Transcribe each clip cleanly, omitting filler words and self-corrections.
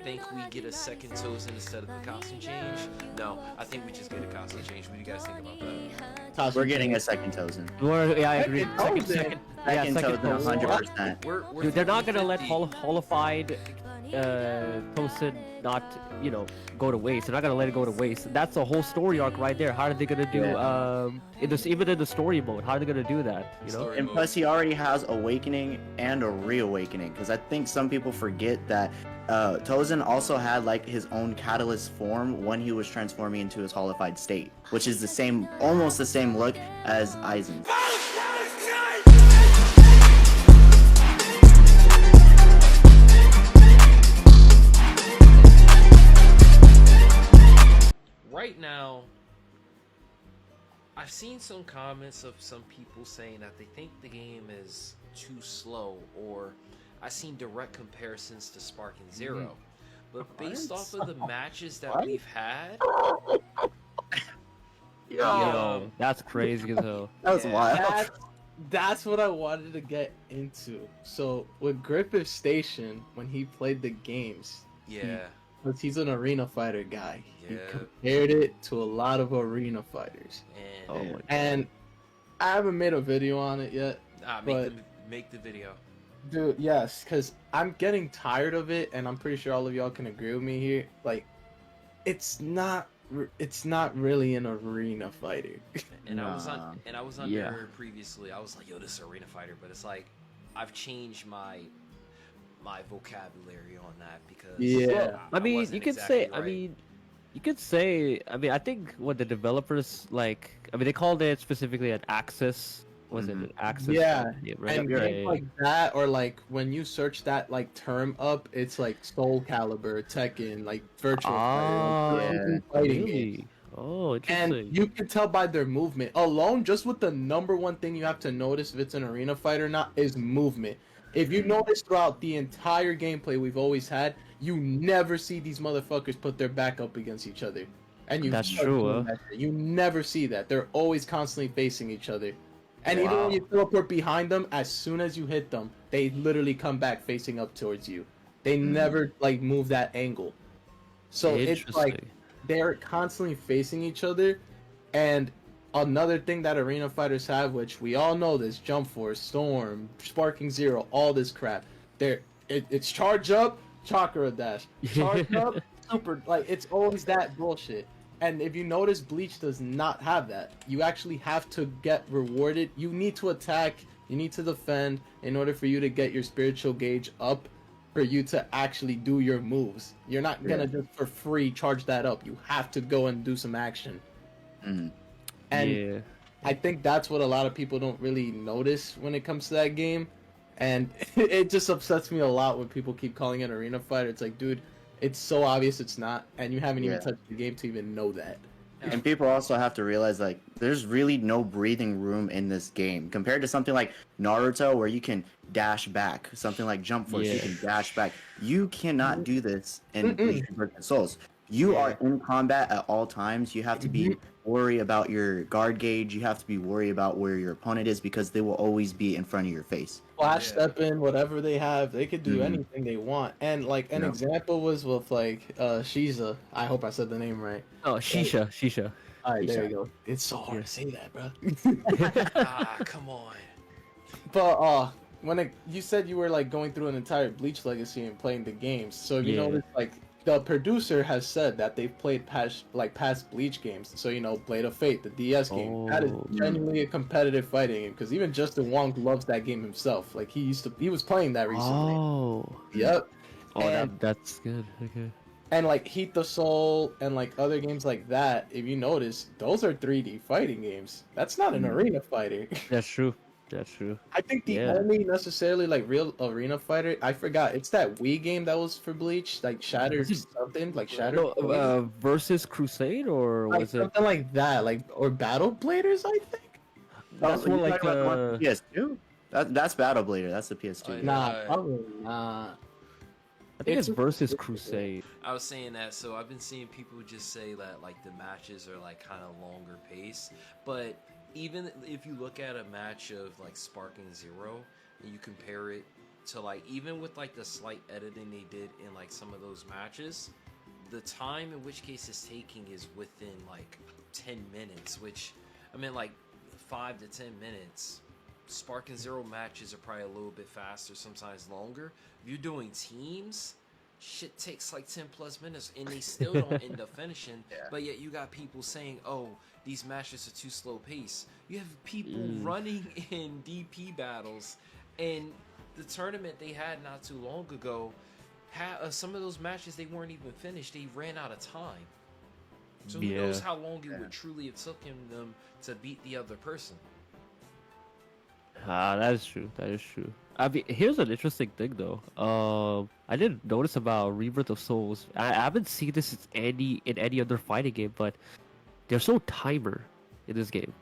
think we get a second Tozen instead of the costume change? No, I think we just get a costume change. What do you guys think about that? We're getting a second Tozen. Yeah, I agree. Second Second Tozen, Tozen. 100%. We're Dude, they're not gonna let 50-50. holified Tosin not, go to waste. They're not gonna let it go to waste. That's a whole story arc right there. How are they gonna do even in the story mode? How are they gonna do that? Story And mode. plus, he already has Awakening and a Reawakening. Because I think some people forget that Tozen also had like his own catalyst form when he was transforming into his holified state, which is the same, almost the same look as Aizen. Right now, I've seen some comments of some people saying that they think the game is too slow, or I've seen direct comparisons to Sparking Zero. But based off of the matches that we've had, Yo, that's crazy as hell. That was Yeah. wild. That's what I wanted to get into. So with Griffith Station, when he played the games, yeah, because he's an arena fighter guy, he Yeah. compared it to a lot of arena fighters. and Oh my god. And I haven't made a video on it yet, make the video. dude. Yes, because I'm getting tired of it, and I'm pretty sure all of y'all can agree with me here. Like, it's not really an arena fighter. And I was Nah. on Yeah. there previously. I was like, yo, this is arena fighter, but it's like I've changed my vocabulary on that because Yeah. I mean, wasn't you could exactly say. right. I think what the developers they called it specifically an Axis. Was it Mhm. an Axis? Yeah, right. And Yeah, games yeah, like that, or like when you search that like term up, it's like Soul Calibur, Tekken, like Virtual Ah, Fighter, like, yeah. fighting games. really? Oh, interesting. And you can tell by their movement alone, just with the number one thing you have to notice if it's an arena fight or not is movement. If you notice throughout the entire gameplay we've always had, you never see these motherfuckers put their back up against each other. And That's start true, doing huh? that shit. You never see that. They're always constantly facing each other. And even Wow. when you teleport behind them, as soon as you hit them, they literally come back facing up towards you. They never like move that angle. So it's like Interesting. they're constantly facing each other. And another thing that arena fighters have, which we all know this, Jump Force, Storm, Sparking Zero, all this crap. It's charge up, chakra dash. Charge up, super, like it's always that bullshit. And if you notice, Bleach does not have that. You actually have to get rewarded. You need to attack, you need to defend in order for you to get your spiritual gauge up for you to actually do your moves. You're not gonna just for free charge that up. You have to go and do some action. Mhm. And Yeah. I think that's what a lot of people don't really notice when it comes to that game. And it just upsets me a lot when people keep calling it arena fighter. It's like, dude, it's so obvious it's not, and you haven't even Yeah. touched the game to even know that. And people also have to realize, like, there's really no breathing room in this game compared to something like Naruto, where you can dash back. Something like Jump Force, you Yeah. can dash back. You cannot do this in Mm-mm. Bleach Rebirth of Souls. You are in combat at all times. You have to be worried about your guard gauge. You have to be worried about where your opponent is because they will always be in front of your face. Flash Yeah. step in, whatever they have, they could do Mhm. anything they want. And like an Yeah. example was with like Shiza. I hope I said the name right. Oh, Shisha. All right, there Shisha. you go. It's so hard to say that, bro. Come on. But you said you were like going through an entire Bleach legacy and playing the games. So you Yeah. know, like the producer has said that they've played past Bleach games. So Blade of Fate, the DS game, that is Oh. genuinely a competitive fighting game. Because even Justin Wong loves that game himself. Like he was playing that recently. Oh. Yep. Oh, And- that's good. Okay. And like Heat the Soul and like other games like that, if you notice, those are 3D fighting games. That's not an arena fighter. That's true. That's true. I think the Yeah. only necessarily like real arena fighter, I forgot. It's that Wii game that was for Bleach, like Shattered something, like Shattered. No, versus Crusade or like was it? something like that, like or Battle Bladers, I think. That's Oh, more you like talking about the one for uh. PS2? That's Battle Blader. That's the PS2. Oh, yeah. Nah, probably not. I think it's It's- versus Crusade. I was saying that, so I've been seeing people just say that like the matches are like kind of longer pace, but even if you look at a match of like Sparking Zero and you compare it to like, even with like the slight editing they did in like some of those matches, the time in which case it's taking is within like 10 minutes, which I mean like 5 to 10 minutes. Spark and Zero matches are probably a little bit faster, sometimes longer. If you're doing teams, shit takes like 10 plus minutes and they still don't end up finishing. But yet you got people saying, oh, these matches are too slow pace. You have people running in DP battles, and the tournament they had not too long ago had some of those matches they weren't even finished. They ran out of time. So who knows how long it would truly have taken them to beat the other person. That is true. That is true. I mean, here's an interesting thing though. I didn't notice about Rebirth of Souls. I haven't seen this in any other fighting game, but there's no timer in this game.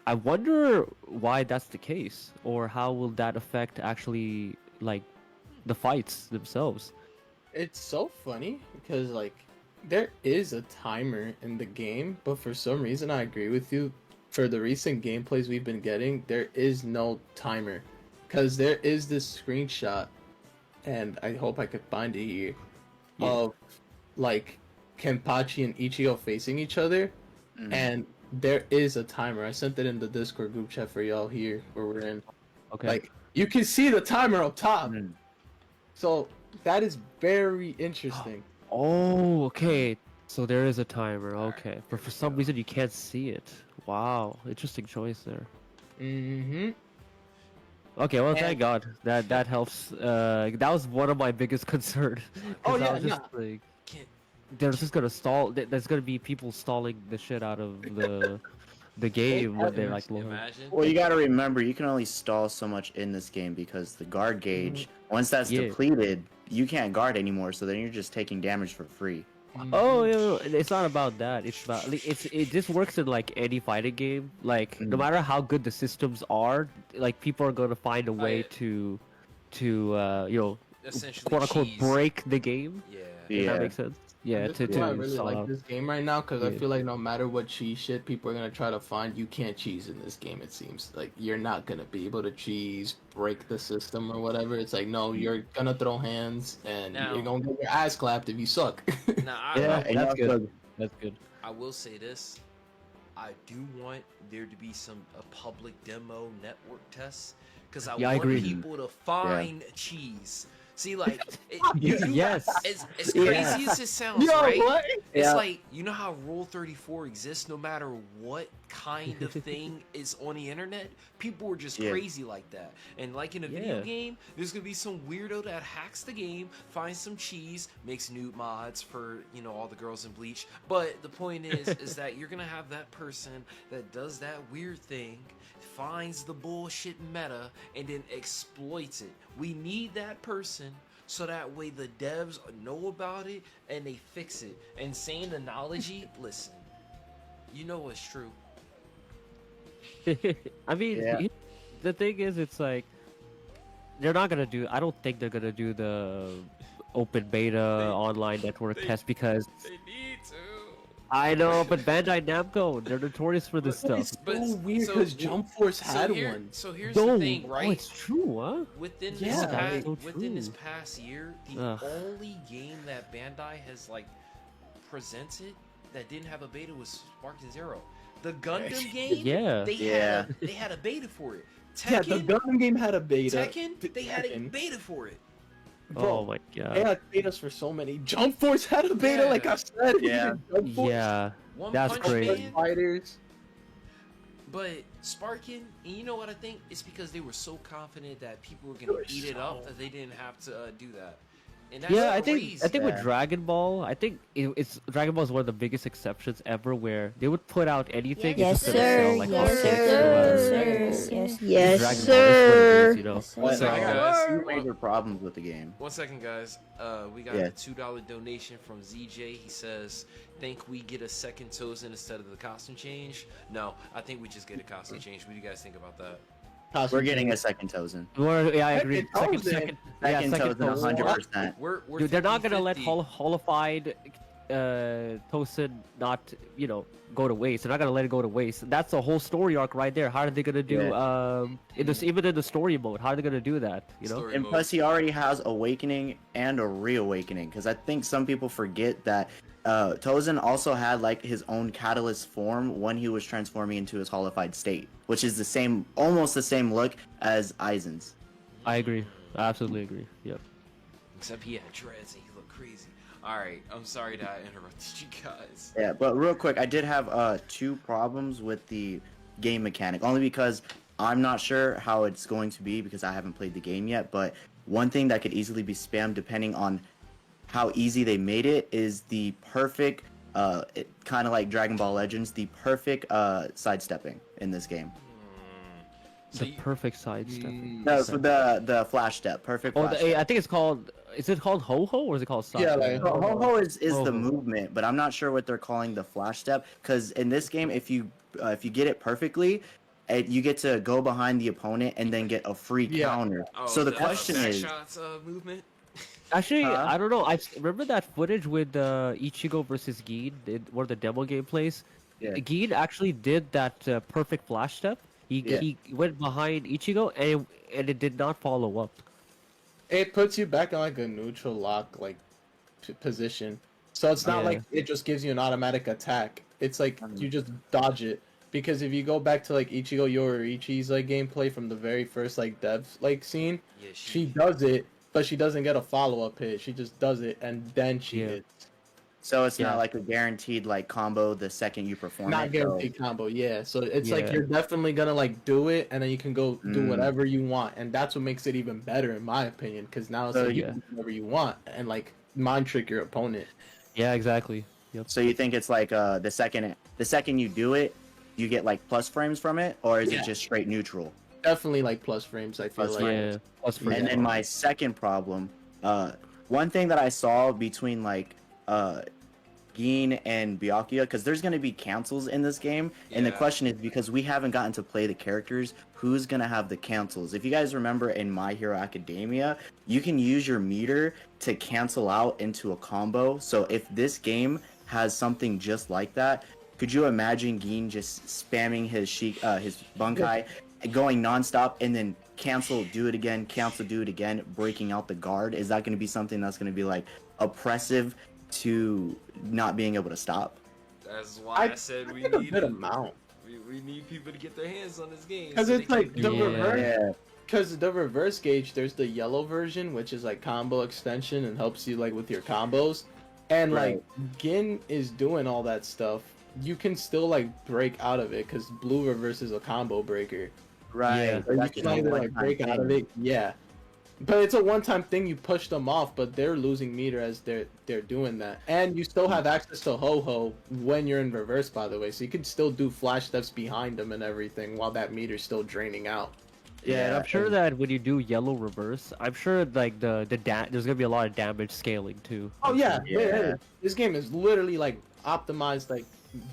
I wonder why that's the case, or how will that affect actually like the fights themselves. It's so funny because like there is a timer in the game, but for some reason I agree with you. For the recent gameplays we've been getting, there is no timer, because there is this screenshot, and I hope I could find it here, of like Kenpachi and Ichigo facing each other, and there is a timer. I sent it in the Discord group chat for y'all here where we're in. Okay. Like you can see the timer up top. So that is very interesting. Oh, okay. So there is a timer. Okay. But for some reason you can't see it. Wow. Interesting choice there. Okay, well, thank God. That helps. That was one of my biggest concerns. Oh, yeah, I was just like, they're just gonna stall. There's gonna be people stalling the shit out of the game when they're like low. Imagine. Well, you gotta remember, you can only stall so much in this game because the guard gauge, once that's depleted, you can't guard anymore. So then you're just taking damage for free. Oh, yeah, it's not about that. It's about it just works in like any fighting game. Like no matter how good the systems are, like people are gonna find a way to you know, Essentially quote unquote cheese. break the game. Yeah. If that makes sense. Yeah, That's why I really like this game right now, because I Yeah. feel like no matter what cheese shit people are gonna try to find, you can't cheese in this game. It seems like you're not gonna be able to cheese, break the system or whatever. It's like no, you're gonna throw hands and Now- you're gonna get your ass clapped if you suck. Now, And that's also- good. That's good. I will say this. I do want there to be a public demo network test, because I Yeah, I want agree. people to find cheese. See, like, Yes. as crazy as it sounds, Yo, right? what? It's Yeah. like, you know how Rule 34 exists no matter what kind of thing is on the internet? People are just crazy like that. And like in a video game, there's going to be some weirdo that hacks the game, finds some cheese, makes new mods for, you know, all the girls in Bleach. But the point is that you're going to have that person that does that weird thing, finds the bullshit meta, and then exploits it. We need that person, so that way the devs know about it and they fix it. And saying the analogy, listen, you know what's true. I mean, the thing is, it's like they're not gonna do. I don't think they're gonna do the open beta online network test because They need to. I know, but Bandai Namco, they're notorious for this stuff. It's But- so weird so- because Jump Force had one. So here's No, the thing, right? oh, it's true, huh? Within Yeah, this that's so within this true. past year, the Ugh. only game that Bandai has like presented that didn't have a beta was Sparking Zero. The Gundam game, Yeah. they had a beta for it. Yeah, Tekken, the Gundam game had a beta. Tekken, they had a Tekken. beta for it. Bro, Oh my they god. had betas for so many. Jump Force had a beta, Yeah. like I said. Yeah. Jump Force, Yeah. One That's Punch crazy. Man, Fighters. but Sparking, and you know what I think? It's because they were so confident that people were They gonna were eat it up so- that they didn't have to do that. And that's Yeah, crazy. I think with Yeah. Dragon Ball, I think it's Dragon Ball is one of the biggest exceptions ever, where they would put out anything. Yes, it's just gonna sir. sell, like, Yes, hotcakes sir. or whatever. Yes, Like, yes, Dragon sir. Ball is what it is, you know. Yes, Well, sir. I got Guys. two major problems with the game. 1 second, guys. We got Yeah. a $2 donation from ZJ. He says, "Think we get a second Tozen instead of the costume change?" No, I think we just get a costume change. What do you guys think about that? We're getting a second Tozen. Yeah, I agree. Second Second, Tozen. Second Tozen, Tozen. 100%. We're Dude, they're not gonna let 50-50. holified Tosen not, go to waste. They're not gonna let it go to waste. That's the whole story arc right there. How are they gonna do in this, even in the story mode? How are they gonna do that? Story And mode. plus, he already has Awakening and a Reawakening, because I think some people forget that Tozen also had like his own catalyst form when he was transforming into his holified state, which is the same, almost the same look as Aizen's. I agree. I absolutely agree. Yep. Except he had dreads and he looked crazy. Alright, I'm sorry that I interrupted you guys. Yeah, but real quick, I did have two problems with the game mechanic, only because I'm not sure how it's going to be because I haven't played the game yet. But one thing that could easily be spammed, depending on how easy they made it, is the perfect, kind of like Dragon Ball Legends, the perfect sidestepping in this game. So The perfect sidestep. No, for the flash step, perfect. Oh, Flash step. I think it's called. Is it called Ho Ho or is it called Side? Yeah, like- Ho-ho is Ho-ho. the movement, but I'm not sure what they're calling the flash step. Because in this game, if you get it perfectly, you get to go behind the opponent and then get a free Yeah. counter. Oh, So the question back is, shots movement. Actually, Huh? I don't know. I remember that footage with Ichigo versus Gin, one of the demo gameplays. Yeah. Gin actually did that perfect flash step. Yeah. He went behind Ichigo and it did not follow up. It puts you back in like a neutral lock position. So it's not Yeah. like it just gives you an automatic attack. It's like you just dodge it. Because if you go back to like Ichigo Yoraichi's like gameplay from the very first like dev like scene, Yeah, she does it, but she doesn't get a follow up hit. She just does it and then she Yeah. hits. so it's Yeah. not like a guaranteed like combo the second you perform Not it. guaranteed combo, yeah. So it's like Yeah. you're definitely gonna like do it, and then you can go do Mm. whatever you want, and that's what makes it even better in my opinion. Because now it's So like you yeah. can do whatever you want and like mind trick your opponent. Yeah, exactly. Yep. So you think it's like the second you do it, you get like plus frames from it, or is Yeah. it just straight neutral? Definitely like plus frames. I feel Plus like Yeah. Plus for And then my second problem, one thing that I saw between like Gin and Byakuya, because there's gonna be cancels in this game, and the Yeah. question is, because we haven't gotten to play the characters, who's gonna have the cancels? If you guys remember in My Hero Academia, you can use your meter to cancel out into a combo. So if this game has something just like that, could you imagine Gin just spamming his Bunkai, going nonstop, and then cancel, do it again, cancel, do it again, breaking out the guard? Is that going to be something that's going to be like oppressive to not being able to stop? That's why I said we a need good amount. we need people to get their hands on this game. Because so it's they like can the do Yeah. reverse. Yeah. Because the reverse gauge, there's the yellow version, which is like combo extension and helps you like with your combos, and Right. like Gin is doing all that stuff. You can still like break out of it because blue reverse is a combo breaker. Right. Yeah. Or you That's can just a either like one-time break out of thing. it, yeah. But it's a one-time thing. You push them off, but they're losing meter as they're doing that, and you still have access to Ho-Ho when you're in reverse, by the way. So you can still do flash steps behind them and everything while that meter's still draining out. Yeah, and I'm sure and- that when you do yellow reverse, I'm sure like there's gonna be a lot of damage scaling too. Oh yeah, Yeah. yeah. This game is literally like optimized, like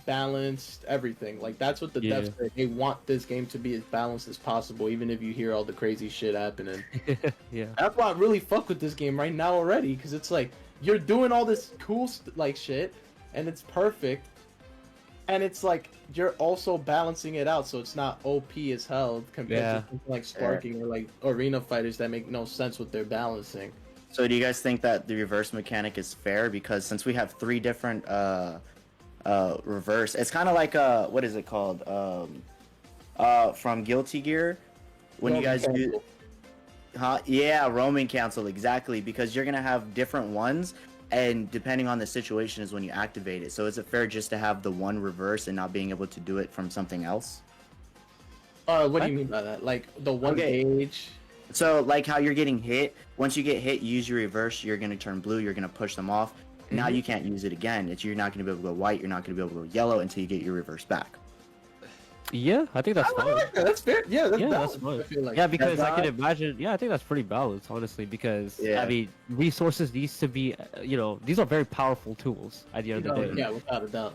balanced, everything. Like that's what the Yeah. devs say. They want this game to be as balanced as possible, even if you hear all the crazy shit happening. Yeah. That's why I really fuck with this game right now already, because it's like you're doing all this cool like shit, and it's perfect, and it's like you're also balancing it out, so it's not OP as hell compared Yeah. to something like sparking or like arena fighters that make no sense with their balancing. So do you guys think that the reverse mechanic is fair? Because since we have three different reverse, it's kind of like what is it called? From Guilty Gear, when you Roman guys do, cancel. yeah, roaming cancel, exactly. Because you're gonna have different ones, and depending on the situation is when you activate it. So is it fair just to have the one reverse and not being able to do it from something else? What do you mean by that? Like the one Okay. gauge? So like how you're getting hit, once you get hit, you use your reverse, you're gonna turn blue, you're gonna push them off. Now you can't use it again. You're not gonna be able to go white, you're not gonna be able to go yellow until you get your reverse back. Yeah, I think that's I fine. like that. That's fair. Yeah, that's Yeah, that's balanced, fine. I feel like. Yeah, because That's I can not- imagine. Yeah, I think that's pretty balanced, honestly. Because Yeah. I mean, resources needs to be, these are very powerful tools at the end of the day. Yeah, without a doubt.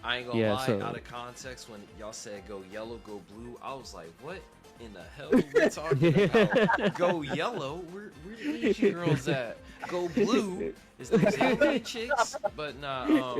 I ain't gonna Yeah, lie, so- out of context, when y'all said go yellow, go blue, I was like, what? in the hell are we talking about? Go yellow? Where the Asian girls at? Go blue? Is those Asian chicks? But nah,